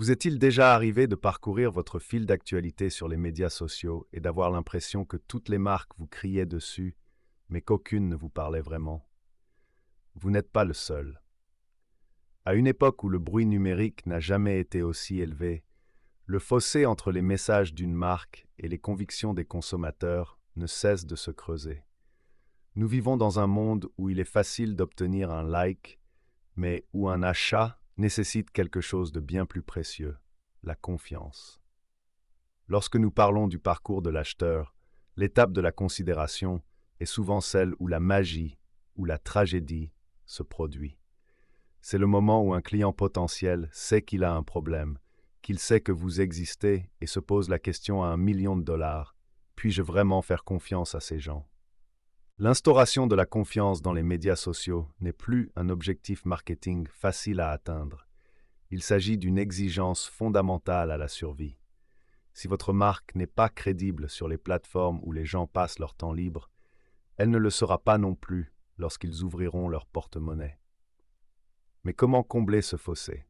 Vous est-il déjà arrivé de parcourir votre fil d'actualité sur les médias sociaux et d'avoir l'impression que toutes les marques vous criaient dessus, mais qu'aucune ne vous parlait vraiment? Vous n'êtes pas le seul. À une époque où le bruit numérique n'a jamais été aussi élevé, le fossé entre les messages d'une marque et les convictions des consommateurs ne cesse de se creuser. Nous vivons dans un monde où il est facile d'obtenir un like, mais où un achat nécessite quelque chose de bien plus précieux, la confiance. Lorsque nous parlons du parcours de l'acheteur, l'étape de la considération est souvent celle où la magie ou la tragédie se produit. C'est le moment où un client potentiel sait qu'il a un problème, qu'il sait que vous existez et se pose la question à 1 million de dollars. Puis-je vraiment faire confiance à ces gens? L'instauration de la confiance dans les médias sociaux n'est plus un objectif marketing facile à atteindre. Il s'agit d'une exigence fondamentale à la survie. Si votre marque n'est pas crédible sur les plateformes où les gens passent leur temps libre, elle ne le sera pas non plus lorsqu'ils ouvriront leur porte-monnaie. Mais comment combler ce fossé?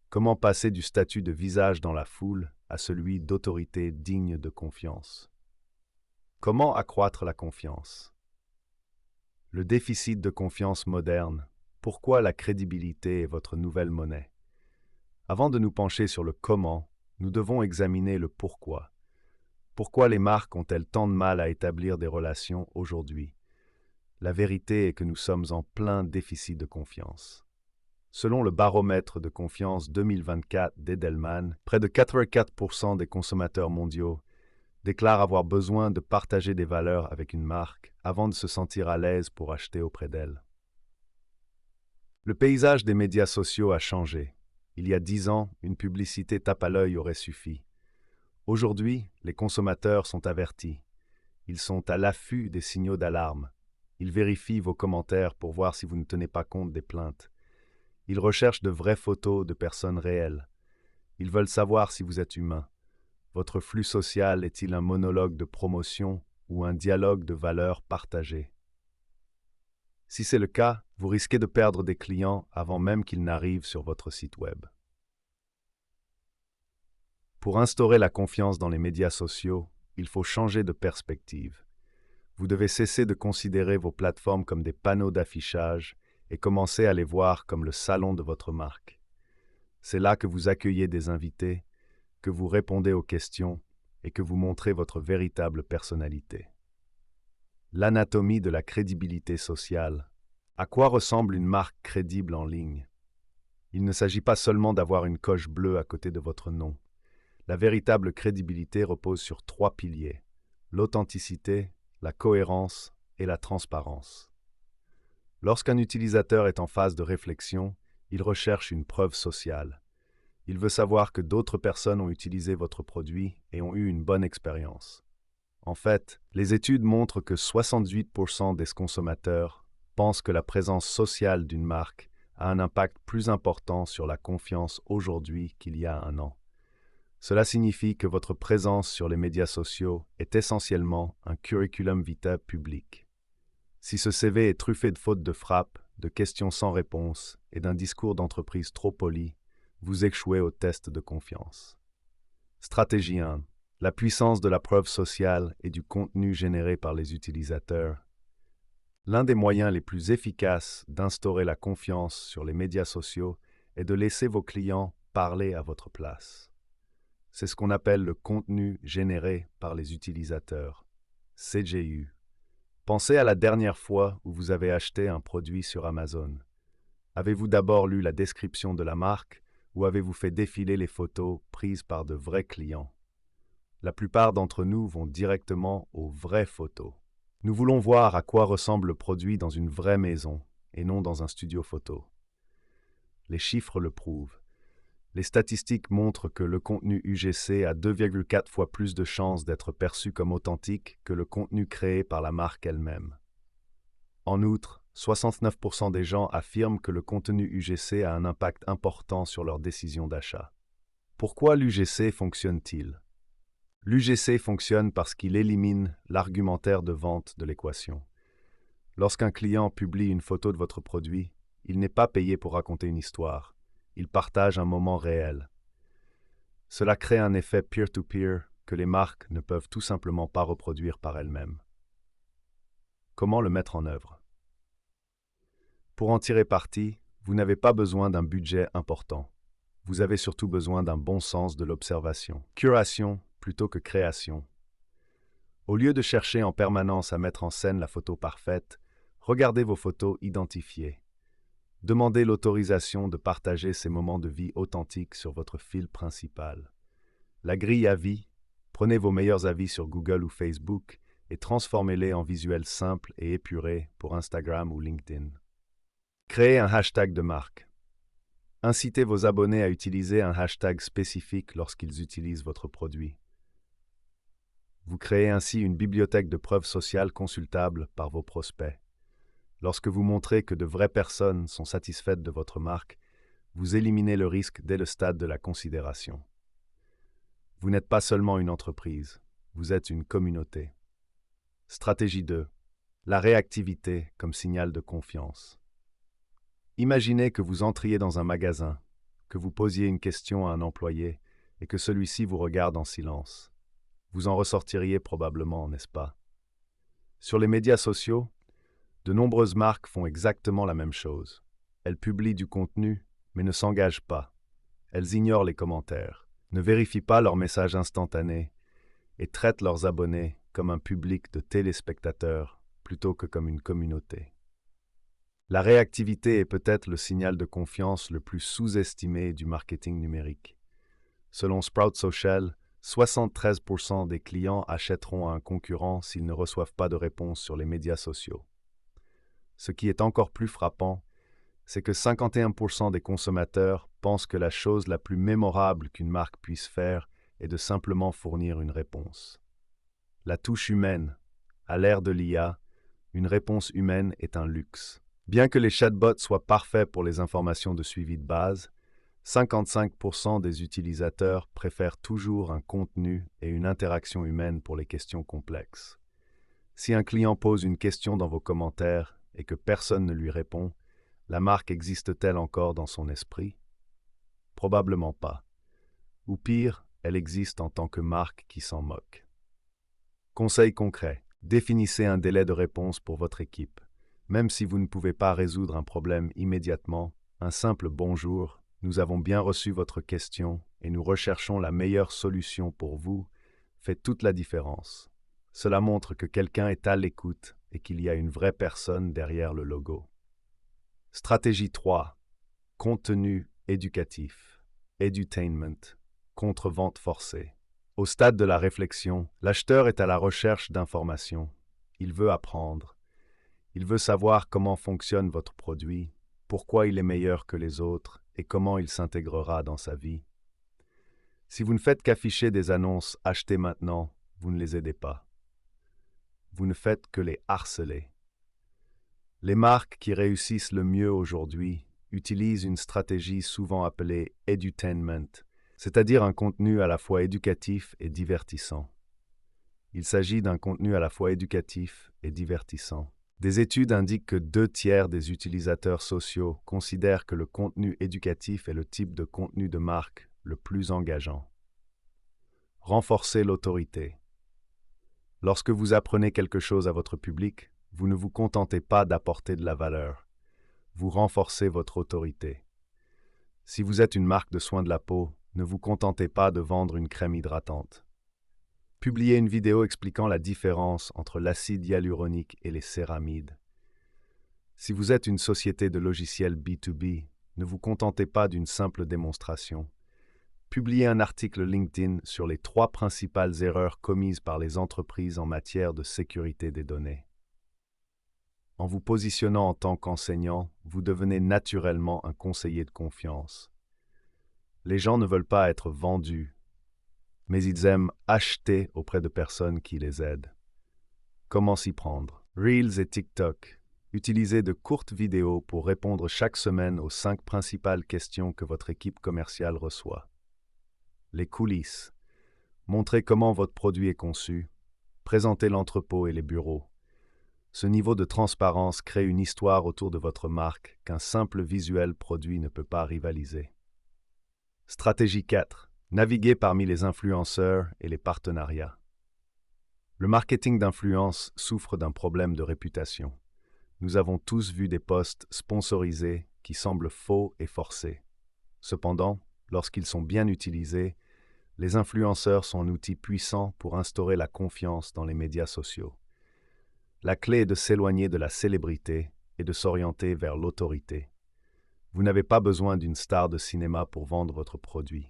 Comment passer du statut de visage dans la foule à celui d'autorité digne de confiance? Comment accroître la confiance? Le déficit de confiance moderne, pourquoi la crédibilité est votre nouvelle monnaie? Avant de nous pencher sur le comment, nous devons examiner le pourquoi. Pourquoi les marques ont-elles tant de mal à établir des relations aujourd'hui? La vérité est que nous sommes en plein déficit de confiance. Selon le baromètre de confiance 2024 d'Edelman, près de 84% des consommateurs mondiaux déclarent avoir besoin de partager des valeurs avec une marque avant de se sentir à l'aise pour acheter auprès d'elle. Le paysage des médias sociaux a changé. Il y a 10 ans, une publicité tape à l'œil aurait suffi. Aujourd'hui, les consommateurs sont avertis. Ils sont à l'affût des signaux d'alarme. Ils vérifient vos commentaires pour voir si vous ne tenez pas compte des plaintes. Ils recherchent de vraies photos de personnes réelles. Ils veulent savoir si vous êtes humain. Votre flux social est-il un monologue de promotion ou un dialogue de valeurs partagées? Si c'est le cas, vous risquez de perdre des clients avant même qu'ils n'arrivent sur votre site web. Pour instaurer la confiance dans les médias sociaux, il faut changer de perspective. Vous devez cesser de considérer vos plateformes comme des panneaux d'affichage et commencer à les voir comme le salon de votre marque. C'est là que vous accueillez des invités, que vous répondez aux questions et que vous montrez votre véritable personnalité. L'anatomie de la crédibilité sociale. À quoi ressemble une marque crédible en ligne? Il ne s'agit pas seulement d'avoir une coche bleue à côté de votre nom. La véritable crédibilité repose sur 3 piliers: l'authenticité, la cohérence et la transparence. Lorsqu'un utilisateur est en phase de réflexion, il recherche une preuve sociale. Il veut savoir que d'autres personnes ont utilisé votre produit et ont eu une bonne expérience. En fait, les études montrent que 68% des consommateurs pensent que la présence sociale d'une marque a un impact plus important sur la confiance aujourd'hui qu'il y a un an. Cela signifie que votre présence sur les médias sociaux est essentiellement un curriculum vitae public. Si ce CV est truffé de fautes de frappe, de questions sans réponse et d'un discours d'entreprise trop poli, vous échouez au test de confiance. Stratégie 1. La puissance de la preuve sociale et du contenu généré par les utilisateurs. L'un des moyens les plus efficaces d'instaurer la confiance sur les médias sociaux est de laisser vos clients parler à votre place. C'est ce qu'on appelle le contenu généré par les utilisateurs, CGU. Pensez à la dernière fois où vous avez acheté un produit sur Amazon. Avez-vous d'abord lu la description de la marque ou avez-vous fait défiler les photos prises par de vrais clients? La plupart d'entre nous vont directement aux vraies photos. Nous voulons voir à quoi ressemble le produit dans une vraie maison et non dans un studio photo. Les chiffres le prouvent. Les statistiques montrent que le contenu UGC a 2,4 fois plus de chances d'être perçu comme authentique que le contenu créé par la marque elle-même. En outre, 69% des gens affirment que le contenu UGC a un impact important sur leur décision d'achat. Pourquoi l'UGC fonctionne-t-il? L'UGC fonctionne parce qu'il élimine l'argumentaire de vente de l'équation. Lorsqu'un client publie une photo de votre produit, il n'est pas payé pour raconter une histoire. Il partage un moment réel. Cela crée un effet peer-to-peer que les marques ne peuvent tout simplement pas reproduire par elles-mêmes. Comment le mettre en œuvre? Pour en tirer parti, vous n'avez pas besoin d'un budget important. Vous avez surtout besoin d'un bon sens de l'observation. Curation plutôt que création. Au lieu de chercher en permanence à mettre en scène la photo parfaite, regardez vos photos identifiées. Demandez l'autorisation de partager ces moments de vie authentiques sur votre fil principal. La grille avis, prenez vos meilleurs avis sur Google ou Facebook et transformez-les en visuels simples et épurés pour Instagram ou LinkedIn. Créez un hashtag de marque. Incitez vos abonnés à utiliser un hashtag spécifique lorsqu'ils utilisent votre produit. Vous créez ainsi une bibliothèque de preuves sociales consultables par vos prospects. Lorsque vous montrez que de vraies personnes sont satisfaites de votre marque, vous éliminez le risque dès le stade de la considération. Vous n'êtes pas seulement une entreprise, vous êtes une communauté. Stratégie 2. La réactivité comme signal de confiance. Imaginez que vous entriez dans un magasin, que vous posiez une question à un employé et que celui-ci vous regarde en silence. Vous en ressortiriez probablement, n'est-ce pas? Sur les médias sociaux, de nombreuses marques font exactement la même chose. Elles publient du contenu, mais ne s'engagent pas. Elles ignorent les commentaires, ne vérifient pas leurs messages instantanés et traitent leurs abonnés comme un public de téléspectateurs plutôt que comme une communauté. La réactivité est peut-être le signal de confiance le plus sous-estimé du marketing numérique. Selon Sprout Social, 73% des clients achèteront à un concurrent s'ils ne reçoivent pas de réponse sur les médias sociaux. Ce qui est encore plus frappant, c'est que 51% des consommateurs pensent que la chose la plus mémorable qu'une marque puisse faire est de simplement fournir une réponse. La touche humaine. À l'ère de l'IA, une réponse humaine est un luxe. Bien que les chatbots soient parfaits pour les informations de suivi de base, 55% des utilisateurs préfèrent toujours un contenu et une interaction humaine pour les questions complexes. Si un client pose une question dans vos commentaires et que personne ne lui répond, la marque existe-t-elle encore dans son esprit? Probablement pas. Ou pire, elle existe en tant que marque qui s'en moque. Conseil concret. Définissez un délai de réponse pour votre équipe. Même si vous ne pouvez pas résoudre un problème immédiatement, un simple bonjour, nous avons bien reçu votre question et nous recherchons la meilleure solution pour vous, fait toute la différence. Cela montre que quelqu'un est à l'écoute et qu'il y a une vraie personne derrière le logo. Stratégie 3. Contenu éducatif. Edutainment. Contre vente forcée. Au stade de la réflexion, l'acheteur est à la recherche d'informations. Il veut apprendre. Il veut savoir comment fonctionne votre produit, pourquoi il est meilleur que les autres et comment il s'intégrera dans sa vie. Si vous ne faites qu'afficher des annonces « Achetez maintenant », vous ne les aidez pas. Vous ne faites que les harceler. Les marques qui réussissent le mieux aujourd'hui utilisent une stratégie souvent appelée « edutainment », c'est-à-dire un contenu à la fois éducatif et divertissant. Il s'agit d'un contenu à la fois éducatif et divertissant. Des études indiquent que 2/3 des utilisateurs sociaux considèrent que le contenu éducatif est le type de contenu de marque le plus engageant. Renforcer l'autorité. Lorsque vous apprenez quelque chose à votre public, vous ne vous contentez pas d'apporter de la valeur. Vous renforcez votre autorité. Si vous êtes une marque de soins de la peau, ne vous contentez pas de vendre une crème hydratante. Publiez une vidéo expliquant la différence entre l'acide hyaluronique et les céramides. Si vous êtes une société de logiciels B2B, ne vous contentez pas d'une simple démonstration. Publiez un article LinkedIn sur les 3 principales erreurs commises par les entreprises en matière de sécurité des données. En vous positionnant en tant qu'enseignant, vous devenez naturellement un conseiller de confiance. Les gens ne veulent pas être vendus, mais ils aiment acheter auprès de personnes qui les aident. Comment s'y prendre? Reels et TikTok. Utilisez de courtes vidéos pour répondre chaque semaine aux 5 principales questions que votre équipe commerciale reçoit. Les coulisses. Montrez comment votre produit est conçu. Présentez l'entrepôt et les bureaux. Ce niveau de transparence crée une histoire autour de votre marque qu'un simple visuel produit ne peut pas rivaliser. Stratégie 4. Naviguez parmi les influenceurs et les partenariats. Le marketing d'influence souffre d'un problème de réputation. Nous avons tous vu des posts sponsorisés qui semblent faux et forcés. Cependant, lorsqu'ils sont bien utilisés, les influenceurs sont un outil puissant pour instaurer la confiance dans les médias sociaux. La clé est de s'éloigner de la célébrité et de s'orienter vers l'autorité. Vous n'avez pas besoin d'une star de cinéma pour vendre votre produit.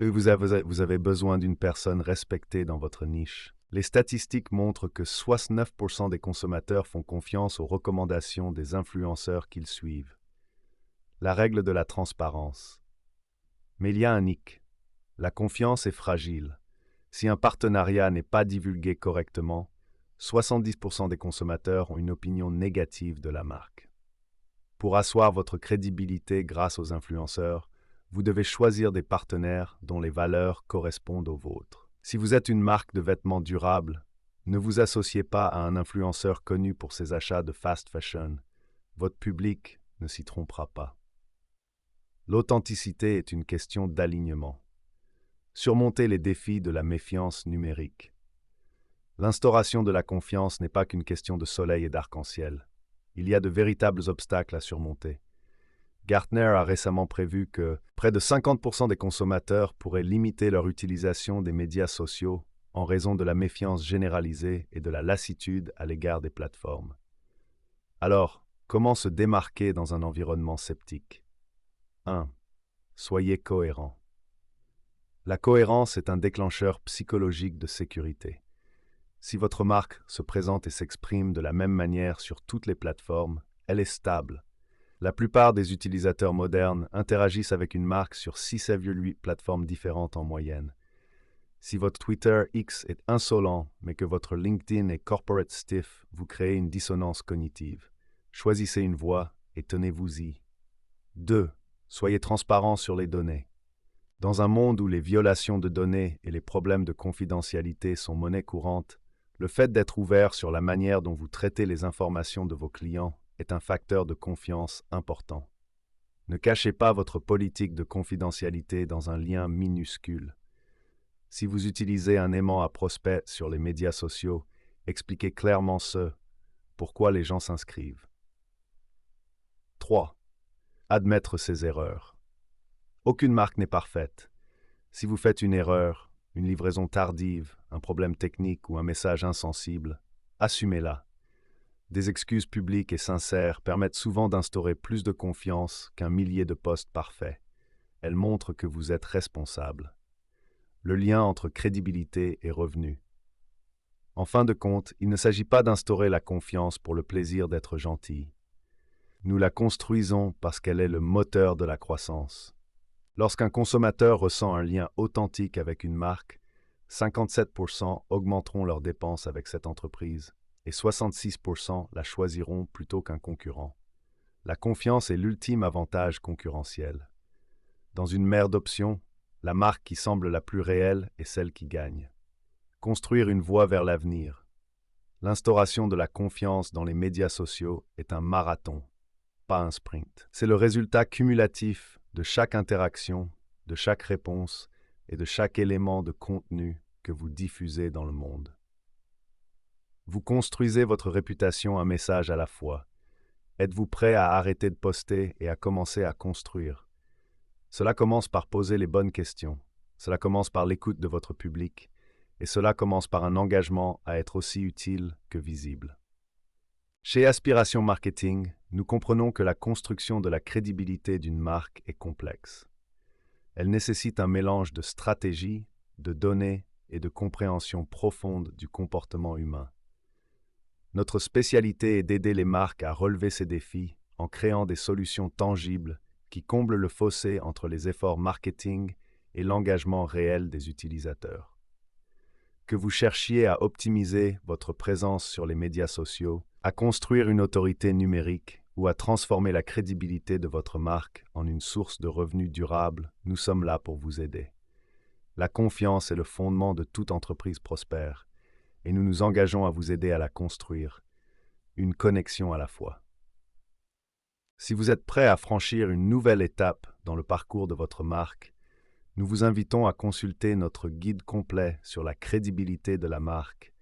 Vous avez besoin d'une personne respectée dans votre niche. Les statistiques montrent que 69% des consommateurs font confiance aux recommandations des influenceurs qu'ils suivent. La règle de la transparence. Mais il y a un hic. La confiance est fragile. Si un partenariat n'est pas divulgué correctement, 70% des consommateurs ont une opinion négative de la marque. Pour asseoir votre crédibilité grâce aux influenceurs, vous devez choisir des partenaires dont les valeurs correspondent aux vôtres. Si vous êtes une marque de vêtements durables, ne vous associez pas à un influenceur connu pour ses achats de fast fashion. Votre public ne s'y trompera pas. L'authenticité est une question d'alignement. Surmonter les défis de la méfiance numérique. L'instauration de la confiance n'est pas qu'une question de soleil et d'arc-en-ciel. Il y a de véritables obstacles à surmonter. Gartner a récemment prévu que près de 50% des consommateurs pourraient limiter leur utilisation des médias sociaux en raison de la méfiance généralisée et de la lassitude à l'égard des plateformes. Alors, comment se démarquer dans un environnement sceptique? 1. Soyez cohérent. La cohérence est un déclencheur psychologique de sécurité. Si votre marque se présente et s'exprime de la même manière sur toutes les plateformes, elle est stable. La plupart des utilisateurs modernes interagissent avec une marque sur 6,8 plateformes différentes en moyenne. Si votre Twitter X est insolent, mais que votre LinkedIn est corporate stiff, vous créez une dissonance cognitive. Choisissez une voie et tenez-vous-y. 2. Soyez transparent sur les données. Dans un monde où les violations de données et les problèmes de confidentialité sont monnaie courante, le fait d'être ouvert sur la manière dont vous traitez les informations de vos clients est un facteur de confiance important. Ne cachez pas votre politique de confidentialité dans un lien minuscule. Si vous utilisez un aimant à prospect sur les médias sociaux, expliquez clairement pourquoi les gens s'inscrivent. 3. Admettre ses erreurs. Aucune marque n'est parfaite. Si vous faites une erreur, une livraison tardive, un problème technique ou un message insensible, assumez-la. Des excuses publiques et sincères permettent souvent d'instaurer plus de confiance qu'un millier de posts parfaits. Elles montrent que vous êtes responsable. Le lien entre crédibilité et revenu. En fin de compte, il ne s'agit pas d'instaurer la confiance pour le plaisir d'être gentil. Nous la construisons parce qu'elle est le moteur de la croissance. Lorsqu'un consommateur ressent un lien authentique avec une marque, 57% augmenteront leurs dépenses avec cette entreprise et 66% la choisiront plutôt qu'un concurrent. La confiance est l'ultime avantage concurrentiel. Dans une mer d'options, la marque qui semble la plus réelle est celle qui gagne. Construire une voie vers l'avenir. L'instauration de la confiance dans les médias sociaux est un marathon, pas un sprint. C'est le résultat cumulatif de chaque interaction, de chaque réponse et de chaque élément de contenu que vous diffusez dans le monde. Vous construisez votre réputation un message à la fois. Êtes-vous prêt à arrêter de poster et à commencer à construire? Cela commence par poser les bonnes questions. Cela commence par l'écoute de votre public. Et cela commence par un engagement à être aussi utile que visible. Chez Aspiration Marketing, nous comprenons que la construction de la crédibilité d'une marque est complexe. Elle nécessite un mélange de stratégie, de données et de compréhension profonde du comportement humain. Notre spécialité est d'aider les marques à relever ces défis en créant des solutions tangibles qui comblent le fossé entre les efforts marketing et l'engagement réel des utilisateurs. Que vous cherchiez à optimiser votre présence sur les médias sociaux, à construire une autorité numérique ou à transformer la crédibilité de votre marque en une source de revenus durable, nous sommes là pour vous aider. La confiance est le fondement de toute entreprise prospère et nous nous engageons à vous aider à la construire, une connexion à la fois. Si vous êtes prêt à franchir une nouvelle étape dans le parcours de votre marque, Nous vous invitons à consulter notre guide complet sur la crédibilité de la marque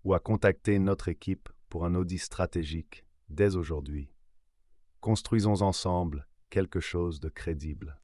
ou à contacter notre équipe pour un audit stratégique dès aujourd'hui. Construisons ensemble quelque chose de crédible.